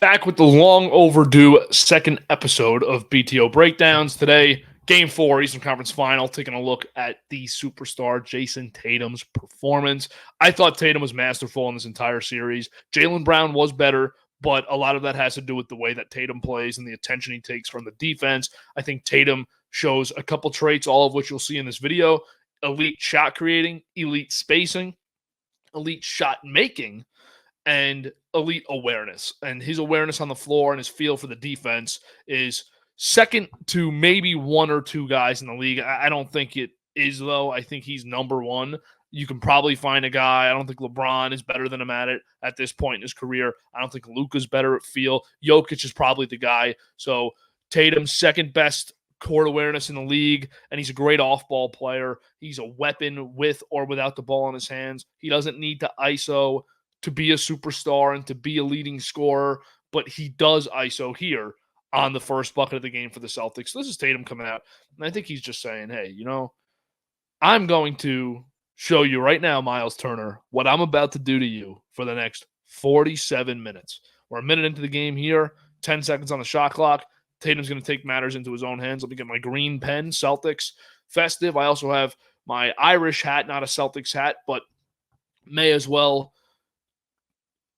Back with the long overdue second episode of BTO Breakdowns. Today, Game 4, Eastern Conference Final, taking a look at the superstar Jayson Tatum's performance. I thought Tatum was masterful in this entire series. Jaylen Brown was better, but a lot of that has to do with the way that Tatum plays and the attention he takes from the defense. I think Tatum shows a couple traits, all of which you'll see in this video. Elite shot creating, elite spacing, elite shot making, and elite awareness. And his awareness on the floor and his feel for the defense is second to maybe one or two guys in the league. I don't think it is, though. I think he's number one. You can probably find a guy. I don't think LeBron is better than him at this point in his career. I don't think Luka's better at feel. Jokic is probably the guy. So Tatum's second best court awareness in the league, and he's a great off-ball player. He's a weapon with or without the ball in his hands. He doesn't need to ISO to be a superstar and to be a leading scorer, but he does ISO here on the first bucket of the game for the Celtics. So this is Tatum coming out, and I think he's just saying, hey, I'm going to show you right now, Miles Turner, what I'm about to do to you for the next 47 minutes. We're a minute into the game here, 10 seconds on the shot clock. Tatum's going to take matters into his own hands. Let me get my green pen, Celtics festive. I also have my Irish hat, not a Celtics hat, but may as well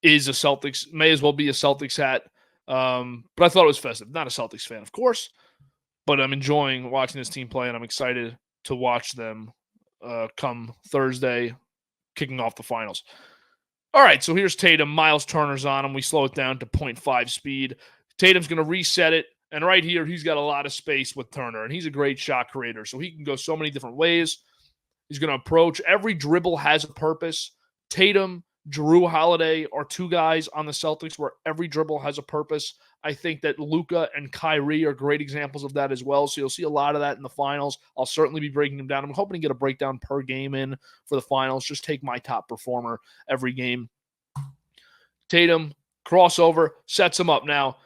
be a Celtics hat. But I thought it was festive. Not a Celtics fan, of course, but I'm enjoying watching this team play, and I'm excited to watch them come Thursday, kicking off the finals. All right, so here's Tatum. Miles Turner's on him. We slow it down to 0.5 speed. Tatum's going to reset it, and right here, he's got a lot of space with Turner, and he's a great shot creator, so he can go so many different ways. He's going to approach. Every dribble has a purpose. Tatum, Jrue Holiday are two guys on the Celtics where every dribble has a purpose. I think that Luka and Kyrie are great examples of that as well. So you'll see a lot of that in the finals. I'll certainly be breaking them down. I'm hoping to get a breakdown per game in for the finals. Just take my top performer every game. Tatum, crossover, sets him up. Now,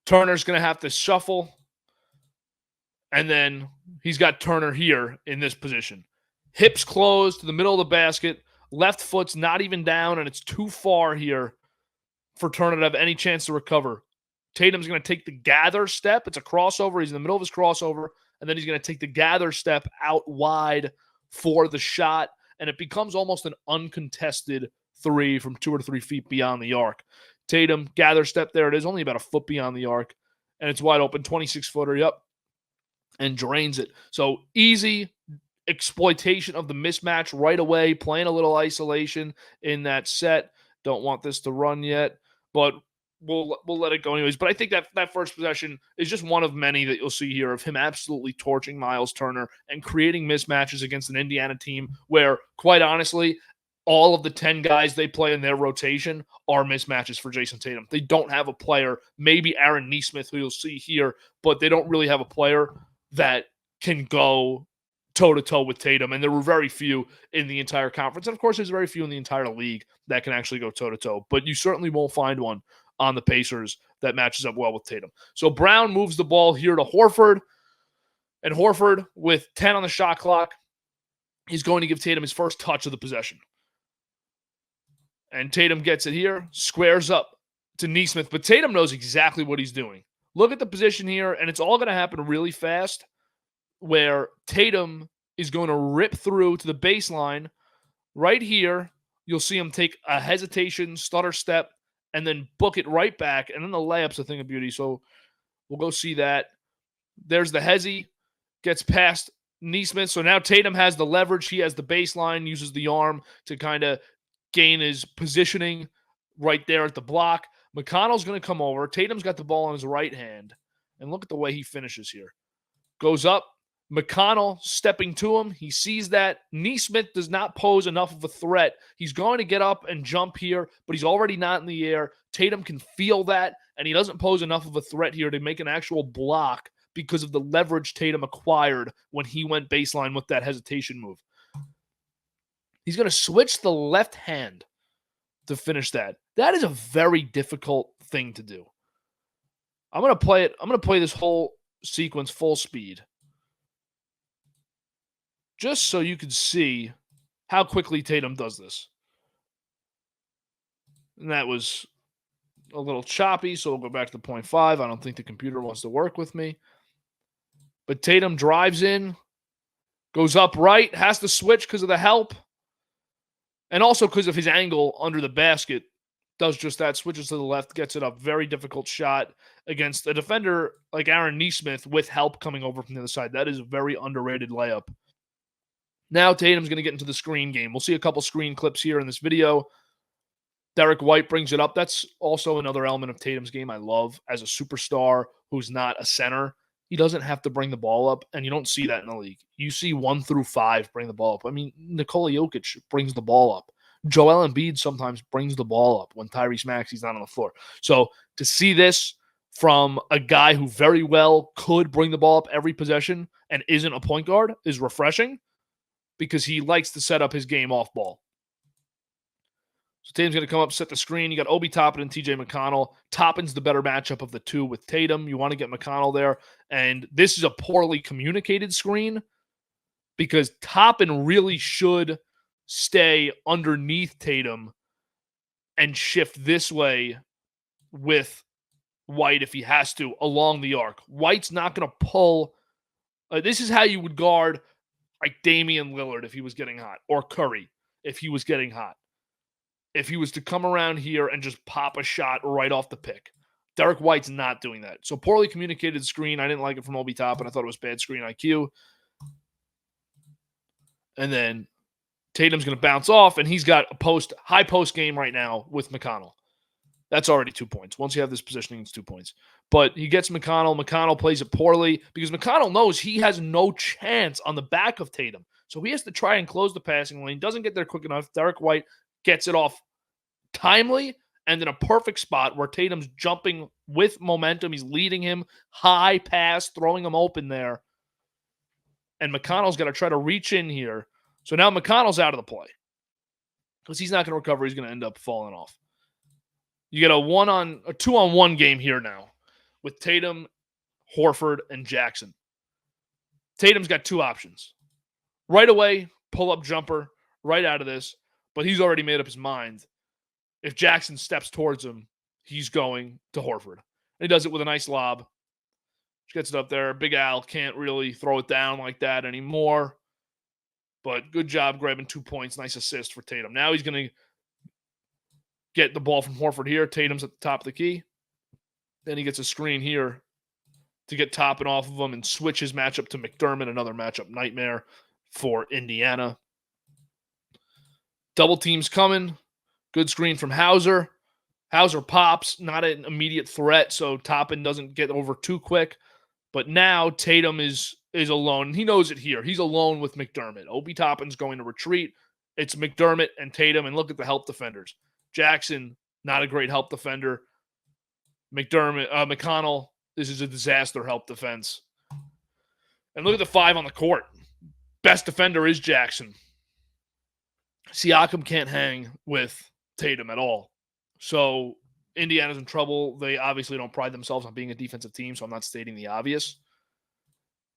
Turner's going to have to shuffle. And then he's got Turner here in this position. Hips closed to the middle of the basket. Left foot's not even down, and it's too far here for Turner to have any chance to recover. Tatum's going to take the gather step. It's a crossover. He's in the middle of his crossover, and then he's going to take the gather step out wide for the shot, and it becomes almost an uncontested three from 2 or 3 feet beyond the arc. Tatum, gather step, there it is, only about a foot beyond the arc, and it's wide open, 26-footer, yep, and drains it. So easy exploitation of the mismatch right away, playing a little isolation in that set. Don't want this to run yet, but we'll let it go anyways. But I think that first possession is just one of many that you'll see here of him absolutely torching Miles Turner and creating mismatches against an Indiana team where, quite honestly, all of the 10 guys they play in their rotation are mismatches for Jayson Tatum. They don't have a player, maybe Aaron Nesmith, who you'll see here, but they don't really have a player that can go toe-to-toe with Tatum, and there were very few in the entire conference. And, of course, there's very few in the entire league that can actually go toe-to-toe, but you certainly won't find one on the Pacers that matches up well with Tatum. So Brown moves the ball here to Horford, and Horford, with 10 on the shot clock, is going to give Tatum his first touch of the possession. And Tatum gets it here, squares up to Nesmith, but Tatum knows exactly what he's doing. Look at the position here, and it's all going to happen really fast, where Tatum is going to rip through to the baseline. Right here, you'll see him take a hesitation, stutter step, and then book it right back. And then the layup's a thing of beauty, so we'll go see that. There's the hezi, gets past Nesmith. So now Tatum has the leverage. He has the baseline, uses the arm to kind of gain his positioning right there at the block. McConnell's going to come over. Tatum's got the ball in his right hand. And look at the way he finishes here. Goes up. McConnell stepping to him. He sees that. Nesmith does not pose enough of a threat. He's going to get up and jump here, but he's already not in the air. Tatum can feel that, and he doesn't pose enough of a threat here to make an actual block because of the leverage Tatum acquired when he went baseline with that hesitation move. He's going to switch the left hand to finish that. That is a very difficult thing to do. I'm going to play it. I'm going to play this whole sequence full speed, just so you can see how quickly Tatum does this. And that was a little choppy, so we'll go back to the 0.5. I don't think the computer wants to work with me. But Tatum drives in, goes up right, has to switch because of the help, and also because of his angle under the basket. Does just that, switches to the left, gets it up. Very difficult shot against a defender like Aaron Nesmith with help coming over from the other side. That is a very underrated layup. Now Tatum's going to get into the screen game. We'll see a couple screen clips here in this video. Derek White brings it up. That's also another element of Tatum's game I love. As a superstar who's not a center, he doesn't have to bring the ball up, and you don't see that in the league. You see 1 through 5 bring the ball up. I mean, Nikola Jokic brings the ball up. Joel Embiid sometimes brings the ball up when Tyrese Maxey's not on the floor. So to see this from a guy who very well could bring the ball up every possession and isn't a point guard is refreshing because he likes to set up his game off ball. So Tatum's going to come up, set the screen. You got Obi Toppin and TJ McConnell. Toppin's the better matchup of the two with Tatum. You want to get McConnell there. And this is a poorly communicated screen because Toppin really should stay underneath Tatum and shift this way with White if he has to along the arc. White's not going to pull. This is how you would guard like Damian Lillard if he was getting hot, or Curry if he was getting hot. If he was to come around here and just pop a shot right off the pick. Derek White's not doing that. So poorly communicated screen. I didn't like it from Obi Toppin. I thought it was bad screen IQ. And then Tatum's going to bounce off, and he's got a high post game right now with McConnell. That's already 2 points. Once you have this positioning, it's 2 points. But he gets McConnell. McConnell plays it poorly because McConnell knows he has no chance on the back of Tatum. So he has to try and close the passing lane. Doesn't get there quick enough. Derek White gets it off timely and in a perfect spot where Tatum's jumping with momentum. He's leading him. High pass, throwing him open there. And McConnell's got to try to reach in here. So now McConnell's out of the play because he's not going to recover. He's going to end up falling off. You get a 2-on-1 game here now with Tatum, Horford, and Jackson. Tatum's got two options. Right away, pull-up jumper right out of this, but he's already made up his mind. If Jackson steps towards him, he's going to Horford. And he does it with a nice lob. Gets it up there. Big Al can't really throw it down like that anymore. But good job grabbing 2 points. Nice assist for Tatum. Now he's going to get the ball from Horford here. Tatum's at the top of the key. Then he gets a screen here to get Toppin off of him and switch his matchup to McDermott. Another matchup nightmare for Indiana. Double teams coming. Good screen from Hauser. Hauser pops. Not an immediate threat, so Toppin doesn't get over too quick. But now Tatum is alone. He knows it here. He's alone with McDermott. Obi Toppin's going to retreat. It's McDermott and Tatum, and look at the help defenders. Jackson, not a great help defender. McConnell, this is a disaster help defense. And look at the 5 on the court. Best defender is Jackson. Siakam can't hang with Tatum at all. So Indiana's in trouble. They obviously don't pride themselves on being a defensive team, so I'm not stating the obvious.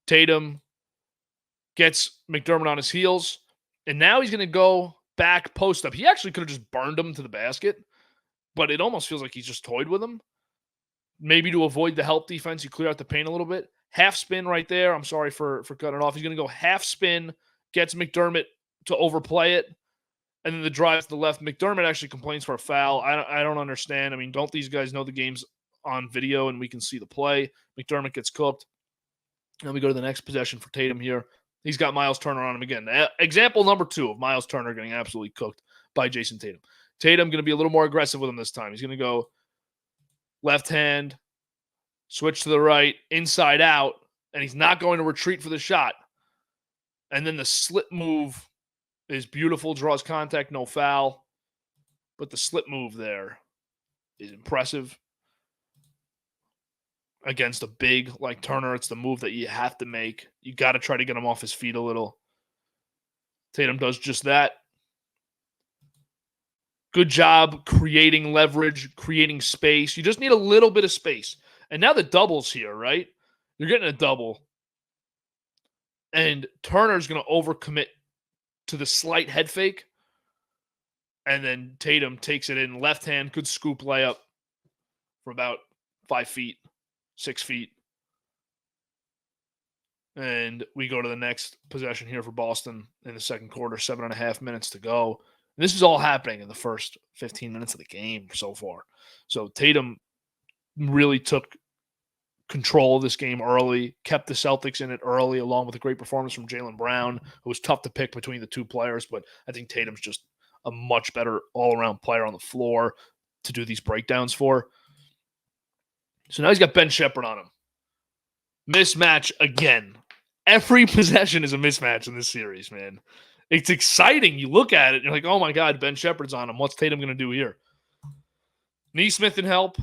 Tatum gets McDermott on his heels, and now he's going to go back post up. He actually could have just burned him to the basket, but it almost feels like he's just toyed with him. Maybe to avoid the help defense, you clear out the paint a little bit. Half spin right there. I'm sorry for cutting it off. He's going to go half spin, gets McDermott to overplay it, and then the drive to the left. McDermott actually complains for a foul. I don't understand. I mean, don't these guys know the game's on video and we can see the play? McDermott gets cooked. Then we go to the next possession for Tatum here. He's got Miles Turner on him again. Example number 2 of Miles Turner getting absolutely cooked by Jayson Tatum. Tatum going to be a little more aggressive with him this time. He's going to go left hand, switch to the right, inside out, and he's not going to retreat for the shot. And then the slip move is beautiful, draws contact, no foul. But the slip move there is impressive. Against a big like Turner, it's the move that you have to make. You got to try to get him off his feet a little. Tatum does just that. Good job creating leverage, creating space. You just need a little bit of space. And now the double's here, right? You're getting a double. And Turner's going to overcommit to the slight head fake. And then Tatum takes it in left hand. Good scoop layup. from about 5 feet, 6 feet. And we go to the next possession here for Boston in the second quarter, 7.5 minutes to go. And this is all happening in the first 15 minutes of the game so far. So Tatum really took control of this game early, kept the Celtics in it early, along with a great performance from Jaylen Brown, who was tough to pick between the two players, but I think Tatum's just a much better all-around player on the floor to do these breakdowns for. So now he's got Ben Shepherd on him. Mismatch again. Every possession is a mismatch in this series, man. It's exciting. You look at it, and you're like, oh my God, Ben Shepherd's on him. What's Tatum going to do here? Nesmith in help.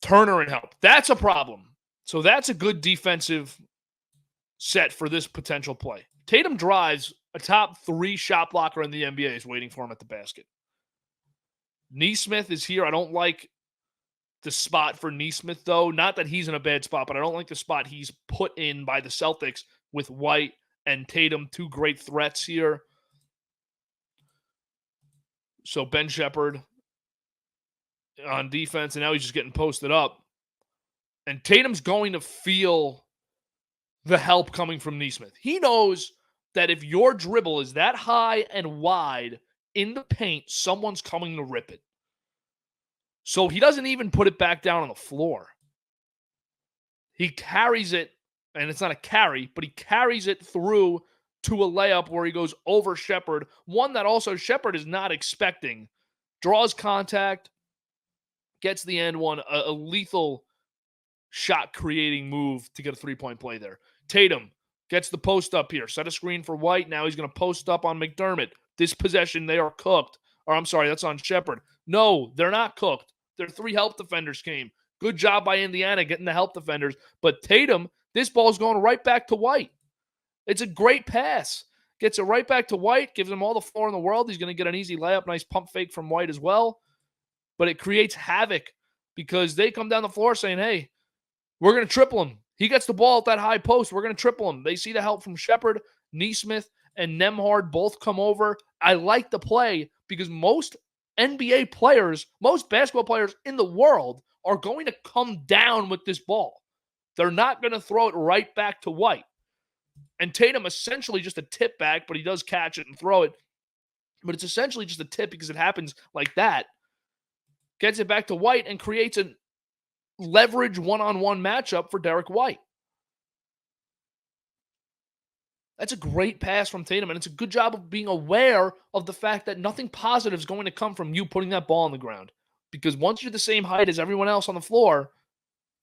Turner in help. That's a problem. So that's a good defensive set for this potential play. Tatum drives, a top 3 shot blocker in the NBA is waiting for him at the basket. Nesmith is here. I don't like the spot for Nesmith, though. Not that he's in a bad spot, but I don't like the spot he's put in by the Celtics with White and Tatum, 2 great threats here. So Ben Shepherd on defense, and now he's just getting posted up. And Tatum's going to feel the help coming from Nesmith. He knows that if your dribble is that high and wide in the paint, someone's coming to rip it. So he doesn't even put it back down on the floor. He carries it, and it's not a carry, but he carries it through to a layup where he goes over Shepherd, one that also Shepherd is not expecting. Draws contact, gets the end one, a lethal shot-creating move to get a three-point play there. Tatum gets the post up here, set a screen for White. Now he's going to post up on McDermott. This possession, they are cooked. Or I'm sorry, that's on Shepherd. No, they're not cooked. Their 3 help defenders came. Good job by Indiana getting the help defenders. But Tatum, this ball's going right back to White. It's a great pass. Gets it right back to White, gives him all the floor in the world. He's going to get an easy layup, nice pump fake from White as well. But it creates havoc because they come down the floor saying, hey, we're going to triple him. He gets the ball at that high post. We're going to triple him. They see the help from Shepherd, Nesmith, and Nembhard both come over. I like the play because most NBA players, most basketball players in the world are going to come down with this ball. They're not going to throw it right back to White. And Tatum essentially just a tip back, but he does catch it and throw it. But it's essentially just a tip because it happens like that. Gets it back to White and creates a leverage one-on-one matchup for Derek White. That's a great pass from Tatum, and it's a good job of being aware of the fact that nothing positive is going to come from you putting that ball on the ground. Because once you're the same height as everyone else on the floor,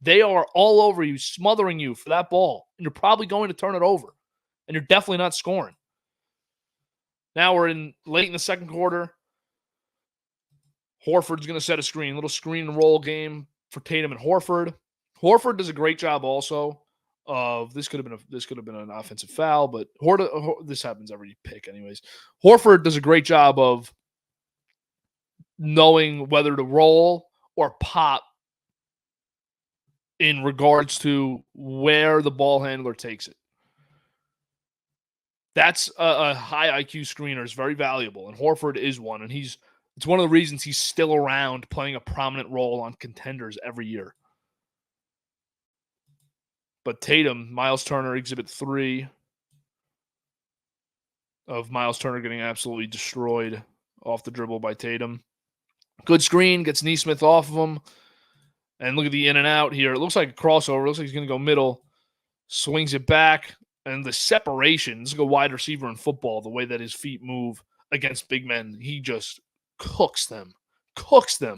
they are all over you, smothering you for that ball, and you're probably going to turn it over, and you're definitely not scoring. Now we're in late in the second quarter. Horford's going to set a screen, little screen and roll game for Tatum and Horford. Horford does a great job also of this could have been an offensive foul, but this happens every pick anyways. Horford does a great job of knowing whether to roll or pop in regards to where the ball handler takes it. That's a high IQ screener, is very valuable, and Horford is one, and it's one of the reasons he's still around playing a prominent role on contenders every year. But Tatum, Miles Turner, Exhibit 3 of Miles Turner getting absolutely destroyed off the dribble by Tatum. Good screen, gets Nesmith off of him. And look at the in and out here. It looks like a crossover. It looks like he's going to go middle. Swings it back. And the separation, this is like a wide receiver in football, the way that his feet move against big men. He just cooks them,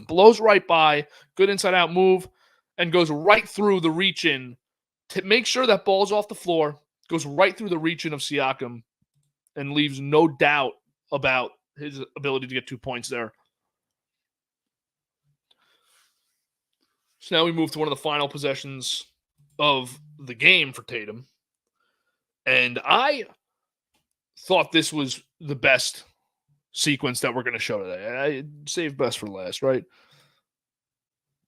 blows right by, good inside-out move, and goes right through the reach-in to make sure that ball's off the floor, goes right through the reach-in of Siakam, and leaves no doubt about his ability to get 2 points there. So now we move to one of the final possessions of the game for Tatum. And I thought this was the best sequence that we're going to show today. I saved best for last, right?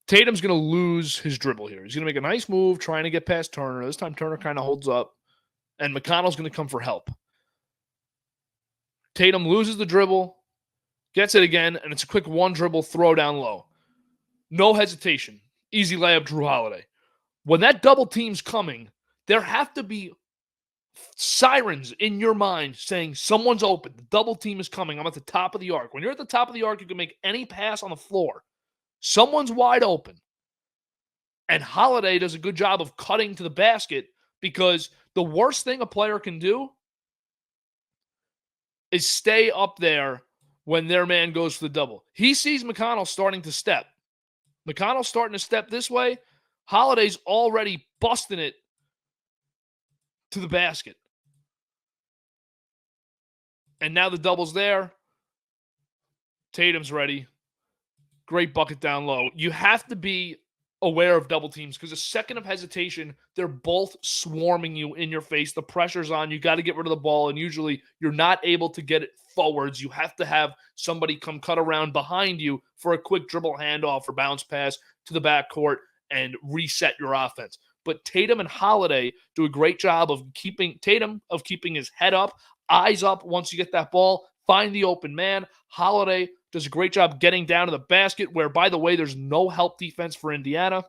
Tatum's going to lose his dribble here. He's going to make a nice move trying to get past Turner. This time Turner kind of holds up, and McConnell's going to come for help. Tatum loses the dribble, gets it again, and it's a quick one dribble throw down low. No hesitation. Easy layup, Drew Holiday. When that double team's coming, there have to be sirens in your mind saying someone's open. The double team is coming. I'm at the top of the arc. When you're at the top of the arc, you can make any pass on the floor. Someone's wide open. And Holiday does a good job of cutting to the basket, because the worst thing a player can do is stay up there when their man goes for the double. He sees McConnell starting to step. McConnell's starting to step this way. Holiday's already busting it to the basket. And now the double's there. Tatum's ready. Great bucket down low. You have to be aware of double teams, because a second of hesitation, they're both swarming you in your face. The pressure's on. You got to get rid of the ball, and usually you're not able to get it forwards. You have to have somebody come cut around behind you for a quick dribble handoff or bounce pass to the backcourt and reset your offense. But Tatum and Holiday do a great job of keeping his head up, eyes up once you get that ball, find the open man. Holiday does a great job getting down to the basket, where, by the way, there's no help defense for Indiana.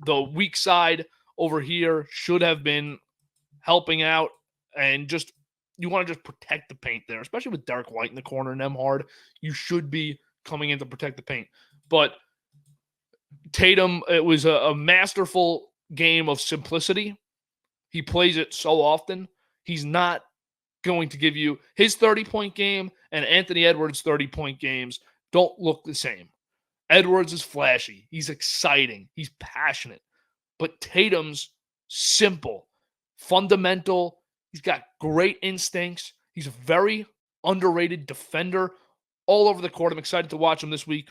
The weak side over here should have been helping out, and just you want to just protect the paint there, especially with Derek White in the corner and Nembhard. You should be coming in to protect the paint. But Tatum, it was a masterful game of simplicity. He plays it so often. He's not going to give you his 30-point game, and Anthony Edwards' 30-point games don't look the same. Edwards is flashy. He's exciting. He's passionate. But Tatum's simple, fundamental. He's got great instincts. He's a very underrated defender all over the court. I'm excited to watch him this week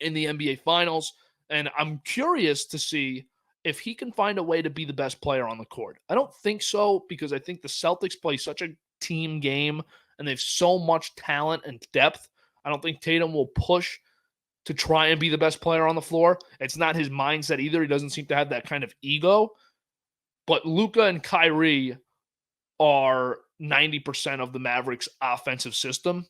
in the NBA Finals, and I'm curious to see if he can find a way to be the best player on the court. I don't think so, because I think the Celtics play such a team game and they have so much talent and depth. I don't think Tatum will push to try and be the best player on the floor. It's not his mindset either. He doesn't seem to have that kind of ego. But Luka and Kyrie are 90% of the Mavericks' offensive system.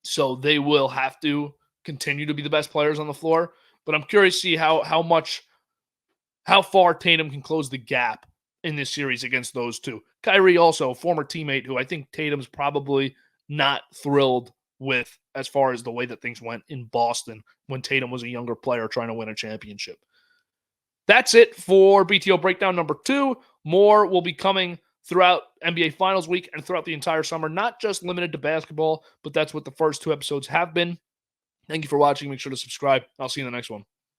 So they will have to continue to be the best players on the floor. But I'm curious to see how far Tatum can close the gap in this series against those two. Kyrie also, a former teammate who I think Tatum's probably not thrilled with as far as the way that things went in Boston when Tatum was a younger player trying to win a championship. That's it for BTO Breakdown number 2. More will be coming throughout NBA Finals week and throughout the entire summer, not just limited to basketball, but that's what the first 2 episodes have been. Thank you for watching. Make sure to subscribe. I'll see you in the next one.